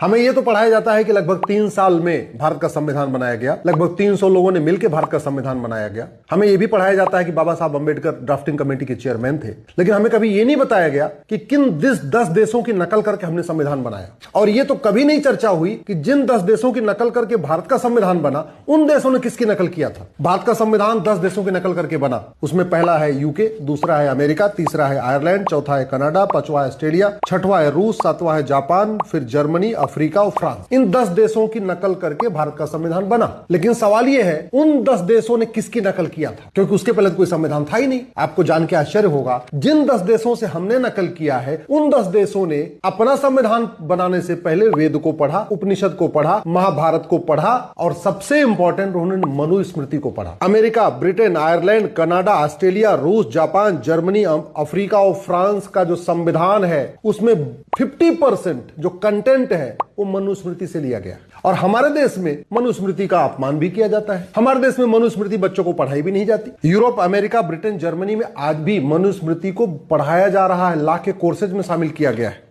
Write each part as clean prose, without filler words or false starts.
हमें यह तो पढ़ाया जाता है कि लगभग 3 साल में भारत का संविधान बनाया गया, लगभग 300 लोगों ने मिलकर भारत का संविधान बनाया गया। हमें यह भी पढ़ाया जाता है कि बाबा साहब अंबेडकर ड्राफ्टिंग कमेटी के चेयरमैन थे, लेकिन हमें कभी यह नहीं बताया गया कि किन 10 देशों की नकल करके हमने संविधान बनाया। और यह तो कभी नहीं चर्चा हुई कि जिन 10 देशों की नकल करके भारत का संविधान बना, उन देशों ने किसकी नकल किया था। भारत का संविधान 10 देशों की नकल करके बना। उसमें पहला है यूके, दूसरा है अमेरिका, तीसरा है आयरलैंड, चौथा है कनाडा, पांचवा है ऑस्ट्रेलिया, छठवां है रूस, सातवां है जापान, फिर जर्मनी, अफ्रीका और फ्रांस। इन 10 देशों की नकल करके भारत का संविधान बना। लेकिन सवाल यह है, उन 10 देशों ने किसकी नकल किया था, क्योंकि उसके पहले तो कोई संविधान था ही नहीं। आपको जान के आश्चर्य होगा, जिन 10 देशों से हमने नकल किया है, उन 10 देशों ने अपना संविधान बनाने से पहले वेद को पढ़ा, उपनिषद को पढ़ा, महाभारत को पढ़ा और सबसे इंपॉर्टेंट उन्होंने मनुस्मृति को पढ़ा। America, Britain, Ireland, Canada, Australia, रूस, जापान, जर्मनी, अफ्रीका और फ्रांस का जो संविधान है, उसमें 50% जो कंटेंट है वो मनुस्मृति से लिया गया। और हमारे देश में मनुस्मृति का अपमान भी किया जाता है। हमारे देश में मनुस्मृति बच्चों को पढ़ाई भी नहीं जाती। यूरोप, अमेरिका, ब्रिटेन, जर्मनी में आज भी मनुस्मृति को पढ़ाया जा रहा है, ला के कोर्सेज में शामिल किया गया है।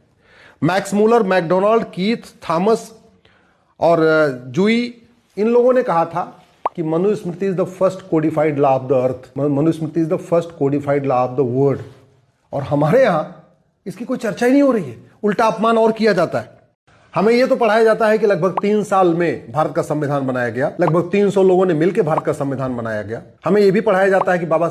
Max Muller, McDonald, Keith, Thomas और जूई, इन लोगों ने कहा था कि Manusmriti is the first codified law of the earth, Manusmriti is the first codified law of the world. और हमारे यहां इसकी कोई चर्चा ही नहीं हो रही है, उल्टा अपमान और किया जाता है। हमें यह तो पढ़ाया जाता है कि लगभग 3 साल में भारत का संविधान बनाया गया, लगभग 300 लोगों ने मिलकर भारत का संविधान बनाया गया। हमें यह भी पढ़ाया जाता है कि बाबा